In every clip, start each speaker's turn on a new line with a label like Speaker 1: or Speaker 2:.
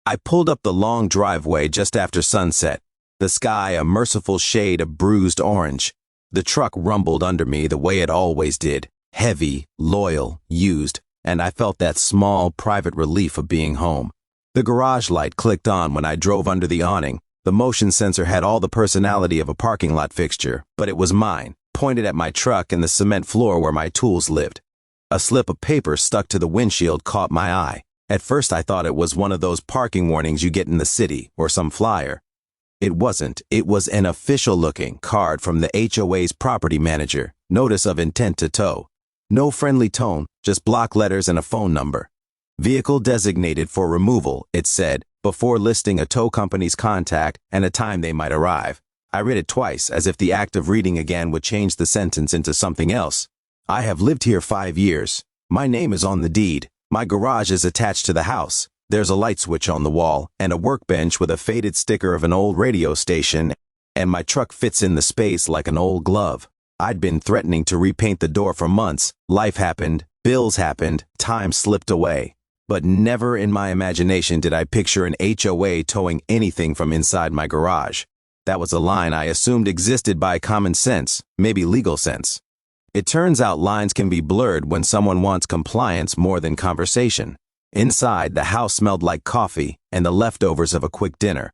Speaker 1: I pulled up the long driveway just after sunset, the sky a merciful shade of bruised orange. The truck rumbled under me the way it always did, heavy, loyal, used, and I felt that small, private relief of being home. The garage light clicked on when I drove under the awning. The motion sensor had all the personality of a parking lot fixture, but it was mine, pointed at my truck and the cement floor where my tools lived. A slip of paper stuck to the windshield caught my eye. At first I thought it was one of those parking warnings you get in the city, or some flyer. It wasn't. It was an official-looking card from the HOA's property manager, notice of intent to tow. No friendly tone, just block letters and a phone number. Vehicle designated for removal, it said, before listing a tow company's contact and a time they might arrive. I read it twice, as if the act of reading again would change the sentence into something else. I have lived here 5 years. My name is on the deed. My garage is attached to the house. There's a light switch on the wall and a workbench with a faded sticker of an old radio station, and my truck fits in the space like an old glove. I'd been threatening to repaint the door for months. Life happened, bills happened, time slipped away. But never in my imagination did I picture an HOA towing anything from inside my garage. That was a line I assumed existed by common sense, maybe legal sense. It turns out lines can be blurred when someone wants compliance more than conversation. Inside, the house smelled like coffee and the leftovers of a quick dinner.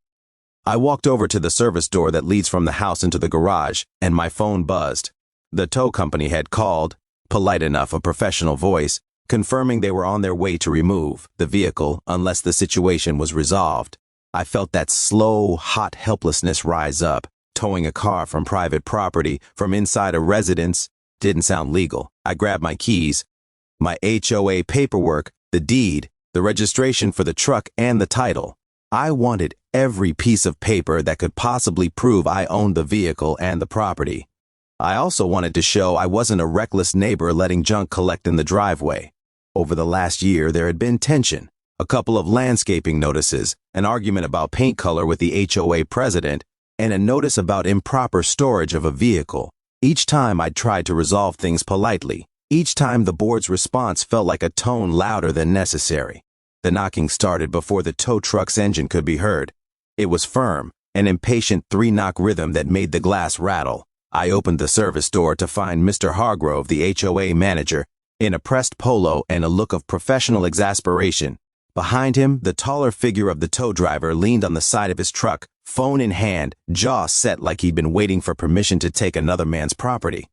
Speaker 1: I walked over to the service door that leads from the house into the garage, and my phone buzzed. The tow company had called, polite enough, a professional voice, confirming they were on their way to remove the vehicle unless the situation was resolved. I felt that slow, hot helplessness rise up. Towing a car from private property, from inside a residence, didn't sound legal. I grabbed my keys, my HOA paperwork, the deed, the registration for the truck, and the title. I wanted every piece of paper that could possibly prove I owned the vehicle and the property. I also wanted to show I wasn't a reckless neighbor letting junk collect in the driveway. Over the last year, there had been tension, a couple of landscaping notices, an argument about paint color with the HOA president, and a notice about improper storage of a vehicle. Each time I'd tried to resolve things politely. Each time the board's response felt like a tone louder than necessary. The knocking started before the tow truck's engine could be heard. It was firm, an impatient 3-knock rhythm that made the glass rattle. I opened the service door to find Mr. Hargrove, the HOA manager, in a pressed polo and a look of professional exasperation. Behind him, the taller figure of the tow driver leaned on the side of his truck, phone in hand, jaw set like he'd been waiting for permission to take another man's property.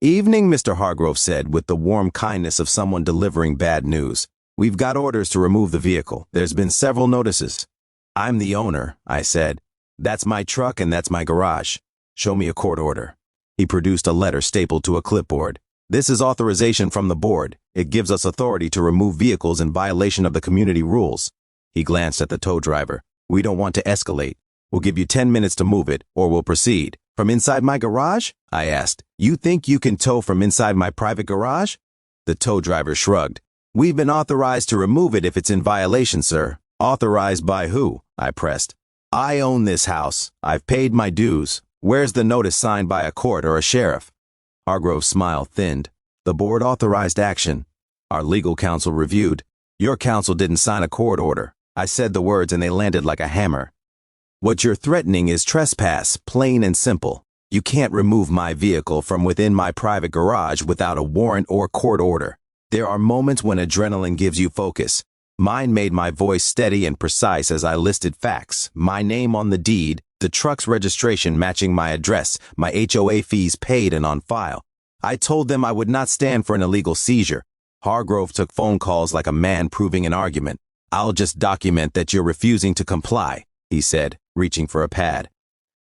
Speaker 1: "Evening," Mr. Hargrove said with the warm kindness of someone delivering bad news. "We've got orders to remove the vehicle. There's been several notices." "I'm the owner," I said. "That's my truck and that's my garage. Show me a court order." He produced a letter stapled to a clipboard. "This is authorization from the board. It gives us authority to remove vehicles in violation of the community rules." He glanced at the tow driver. "We don't want to escalate. We'll give you 10 minutes to move it, or we'll proceed." "From inside my garage?" I asked. "You think you can tow from inside my private garage?" The tow driver shrugged. "We've been authorized to remove it if it's in violation, sir." "Authorized by who?" I pressed. "I own this house. I've paid my dues. Where's the notice signed by a court or a sheriff?" Hargrove's smile thinned. "The board authorized action. Our legal counsel reviewed. Your counsel didn't sign a court order." I said the words and they landed like a hammer. "What you're threatening is trespass, plain and simple. You can't remove my vehicle from within my private garage without a warrant or court order. There are moments when adrenaline gives you focus. Mine made my voice steady and precise as I listed facts. My name on the deed, the truck's registration matching my address, my HOA fees paid and on file. I told them I would not stand for an illegal seizure. Hargrove took phone calls like a man proving an argument. "I'll just document that you're refusing to comply," he said, reaching for a pad.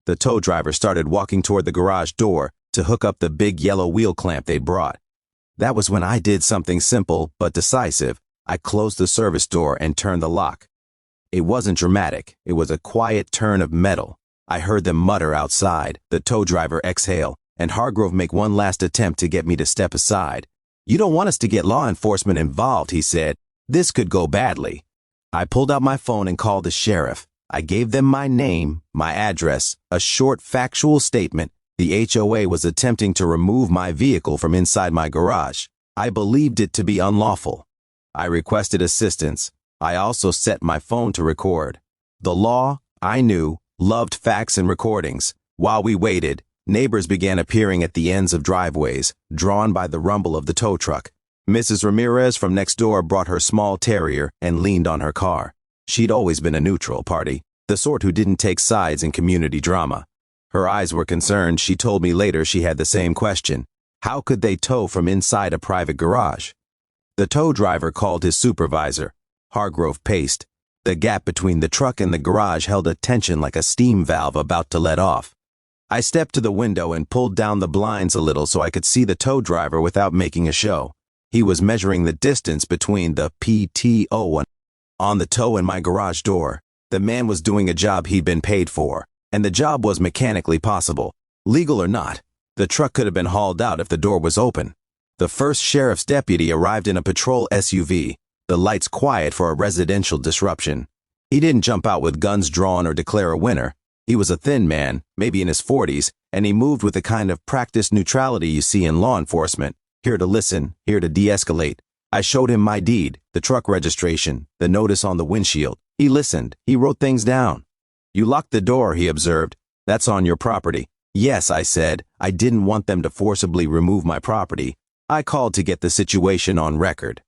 Speaker 1: The tow driver started walking toward the garage door to hook up the big yellow wheel clamp they'd brought. That was when I did something simple but decisive. I closed the service door and turned the lock. It wasn't dramatic. It was a quiet turn of metal. I heard them mutter outside, the tow driver exhale, and Hargrove make one last attempt to get me to step aside. "You don't want us to get law enforcement involved," he said. "This could go badly." I pulled out my phone and called the sheriff. I gave them my name, my address, a short factual statement. The HOA was attempting to remove my vehicle from inside my garage. I believed it to be unlawful. I requested assistance. I also set my phone to record. The law, I knew, loved facts and recordings. While we waited, neighbors began appearing at the ends of driveways, drawn by the rumble of the tow truck. Mrs. Ramirez from next door brought her small terrier and leaned on her car. She'd always been a neutral party, the sort who didn't take sides in community drama. Her eyes were concerned. She told me later she had the same question. How could they tow from inside a private garage? The tow driver called his supervisor. Hargrove paced. The gap between the truck and the garage held a tension like a steam valve about to let off. I stepped to the window and pulled down the blinds a little so I could see the tow driver without making a show. He was measuring the distance between the PTO on the tow and my garage door. The man was doing a job he'd been paid for, and the job was mechanically possible. Legal or not, the truck could have been hauled out if the door was open. The first sheriff's deputy arrived in a patrol SUV, the lights quiet for a residential disruption. He didn't jump out with guns drawn or declare a winner. He was a thin man, maybe in his 40s, and he moved with the kind of practiced neutrality you see in law enforcement, here to listen, here to de-escalate. I showed him my deed, the truck registration, the notice on the windshield. He listened. He wrote things down. You locked the door, he observed. That's on your property. Yes, I said. I didn't want them to forcibly remove my property. I called to get the situation on record.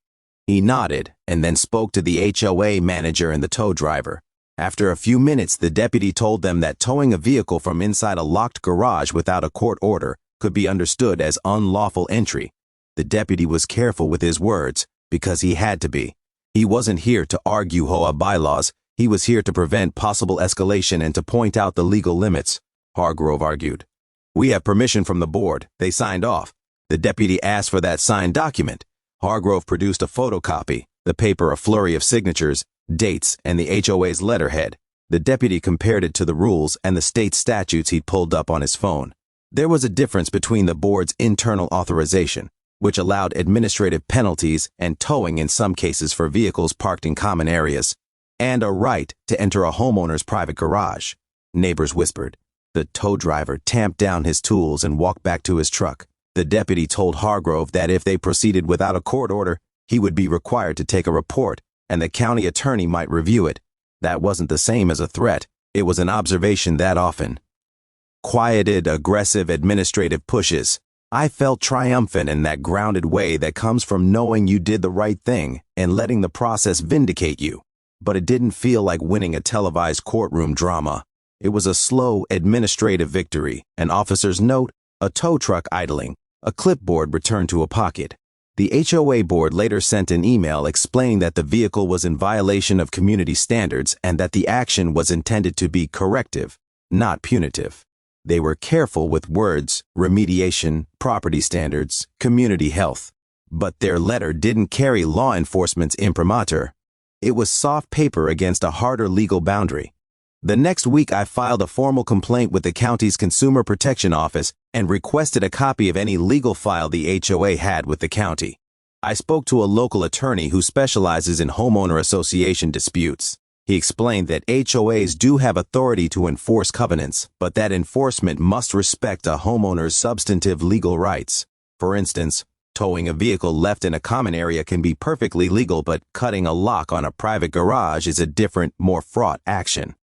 Speaker 1: He nodded and then spoke to the HOA manager and the tow driver. After a few minutes, the deputy told them that towing a vehicle from inside a locked garage without a court order could be understood as unlawful entry. The deputy was careful with his words because he had to be. He wasn't here to argue HOA bylaws. He was here to prevent possible escalation and to point out the legal limits, Hargrove argued. We have permission from the board. They signed off. The deputy asked for that signed document. Hargrove produced a photocopy, the paper a flurry of signatures, dates, and the HOA's letterhead. The deputy compared it to the rules and the state statutes he'd pulled up on his phone. There was a difference between the board's internal authorization, which allowed administrative penalties and towing in some cases for vehicles parked in common areas, and a right to enter a homeowner's private garage. Neighbors whispered. The tow driver tamped down his tools and walked back to his truck. The deputy told Hargrove that if they proceeded without a court order, he would be required to take a report, and the county attorney might review it. That wasn't the same as a threat. It was an observation that often quieted aggressive administrative pushes. I felt triumphant in that grounded way that comes from knowing you did the right thing and letting the process vindicate you. But it didn't feel like winning a televised courtroom drama. It was a slow administrative victory, an officer's note, a tow truck idling, a clipboard returned to a pocket. The HOA board later sent an email explaining that the vehicle was in violation of community standards and that the action was intended to be corrective, not punitive. They were careful with words, remediation, property standards, community health. But their letter didn't carry law enforcement's imprimatur. It was soft paper against a harder legal boundary. The next week, I filed a formal complaint with the county's Consumer Protection Office and requested a copy of any legal file the HOA had with the county. I spoke to a local attorney who specializes in homeowner association disputes. He explained that HOAs do have authority to enforce covenants, but that enforcement must respect a homeowner's substantive legal rights. For instance, towing a vehicle left in a common area can be perfectly legal, but cutting a lock on a private garage is a different, more fraught action.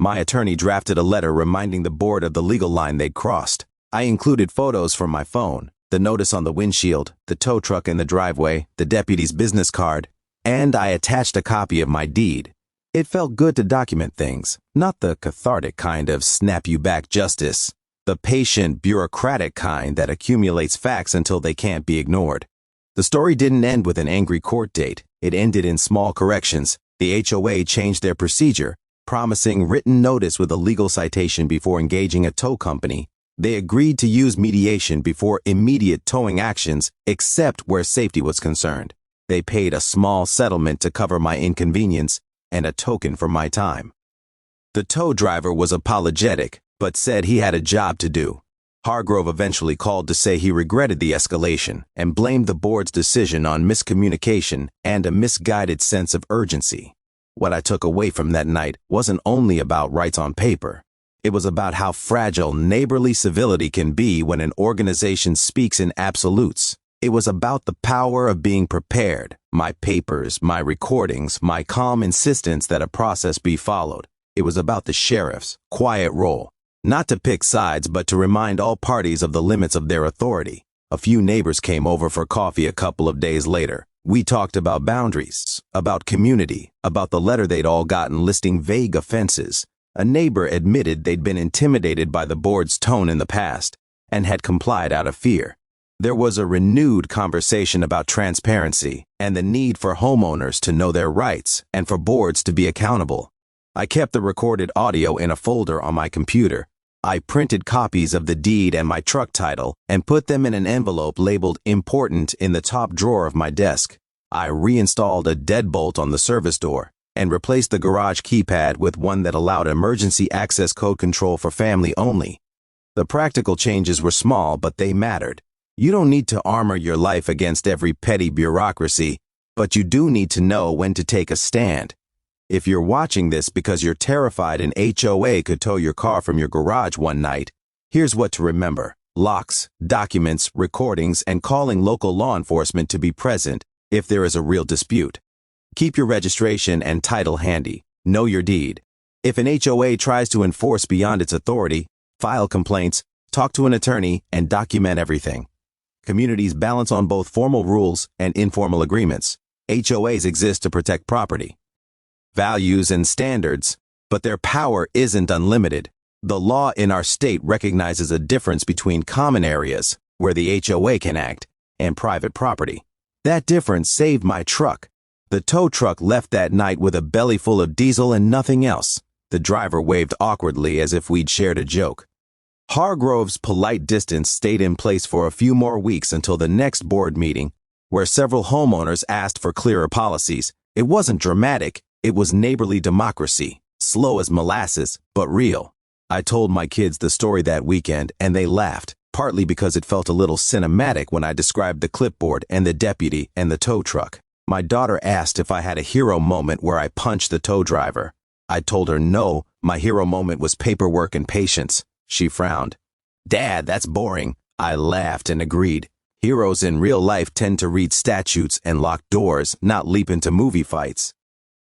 Speaker 1: My attorney drafted a letter reminding the board of the legal line they'd crossed. I included photos from my phone, the notice on the windshield, the tow truck in the driveway, the deputy's business card, and I attached a copy of my deed. It felt good to document things, not the cathartic kind of snap-you-back justice, the patient, bureaucratic kind that accumulates facts until they can't be ignored. The story didn't end with an angry court date. It ended in small corrections. The HOA changed their procedure, promising written notice with a legal citation before engaging a tow company. They agreed to use mediation before immediate towing actions, except where safety was concerned. They paid a small settlement to cover my inconvenience and a token for my time. The tow driver was apologetic, but said he had a job to do. Hargrove eventually called to say he regretted the escalation and blamed the board's decision on miscommunication and a misguided sense of urgency. What I took away from that night wasn't only about rights on paper. It was about how fragile neighborly civility can be when an organization speaks in absolutes. It was about the power of being prepared, my papers, my recordings, my calm insistence that a process be followed. It was about the sheriff's quiet role, not to pick sides but to remind all parties of the limits of their authority. A few neighbors came over for coffee a couple of days later. We talked about boundaries, about community, about the letter they'd all gotten listing vague offenses. A neighbor admitted they'd been intimidated by the board's tone in the past and had complied out of fear. There was a renewed conversation about transparency and the need for homeowners to know their rights and for boards to be accountable. I kept the recorded audio in a folder on my computer. I printed copies of the deed and my truck title and put them in an envelope labeled "Important" in the top drawer of my desk. I reinstalled a deadbolt on the service door and replaced the garage keypad with one that allowed emergency access code control for family only. The practical changes were small, but they mattered. You don't need to armor your life against every petty bureaucracy, but you do need to know when to take a stand. If you're watching this because you're terrified an HOA could tow your car from your garage one night, here's what to remember: locks, documents, recordings, and calling local law enforcement to be present if there is a real dispute. Keep your registration and title handy. Know your deed. If an HOA tries to enforce beyond its authority, file complaints, talk to an attorney, and document everything. Communities balance on both formal rules and informal agreements. HOAs exist to protect property, values, and standards, but their power isn't unlimited. The law in our state recognizes a difference between common areas, where the HOA can act, and private property. That difference saved my truck. The tow truck left that night with a belly full of diesel and nothing else. The driver waved awkwardly as if we'd shared a joke. Hargrove's polite distance stayed in place for a few more weeks until the next board meeting, where several homeowners asked for clearer policies. It wasn't dramatic, it was neighborly democracy, slow as molasses, but real. I told my kids the story that weekend, and they laughed, partly because it felt a little cinematic when I described the clipboard and the deputy and the tow truck. My daughter asked if I had a hero moment where I punched the tow driver. I told her no, my hero moment was paperwork and patience. She frowned. "Dad, that's boring." I laughed and agreed. Heroes in real life tend to read statutes and lock doors, not leap into movie fights.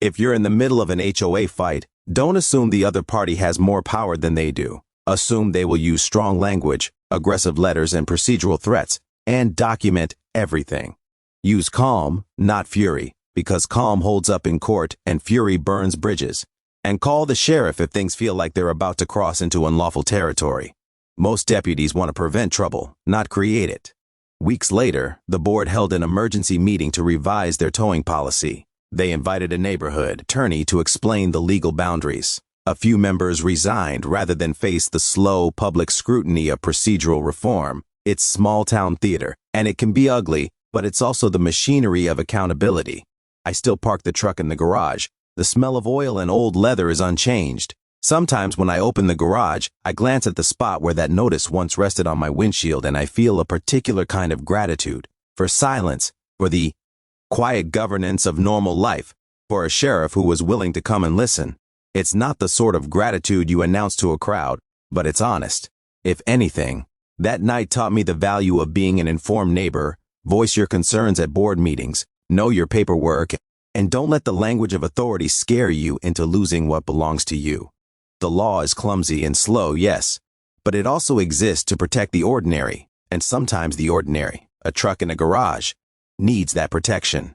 Speaker 1: If you're in the middle of an HOA fight, don't assume the other party has more power than they do. Assume they will use strong language, aggressive letters, and procedural threats, and document everything. Use calm, not fury, because calm holds up in court and fury burns bridges. And call the sheriff if things feel like they're about to cross into unlawful territory. Most deputies want to prevent trouble, not create it. Weeks later, the board held an emergency meeting to revise their towing policy. They invited a neighborhood attorney to explain the legal boundaries. A few members resigned rather than face the slow public scrutiny of procedural reform. It's small-town theater, and it can be ugly, but it's also the machinery of accountability. I still park the truck in the garage. The smell of oil and old leather is unchanged. Sometimes when I open the garage, I glance at the spot where that notice once rested on my windshield and I feel a particular kind of gratitude. For silence, for the quiet governance of normal life, for a sheriff who was willing to come and listen. It's not the sort of gratitude you announce to a crowd, but it's honest. If anything, that night taught me the value of being an informed neighbor. Voice your concerns at board meetings, know your paperwork, and don't let the language of authority scare you into losing what belongs to you. The law is clumsy and slow, yes, but it also exists to protect the ordinary, and sometimes the ordinary, a truck in a garage, needs that protection.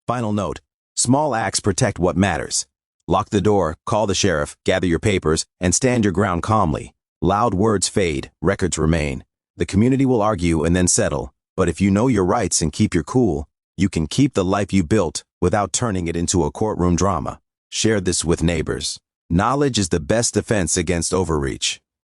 Speaker 1: Final note: small acts protect what matters. Lock the door, call the sheriff, gather your papers, and stand your ground calmly. Loud words fade, records remain. The community will argue and then settle, but if you know your rights and keep your cool, you can keep the life you built without turning it into a courtroom drama. Share this with neighbors. Knowledge is the best defense against overreach.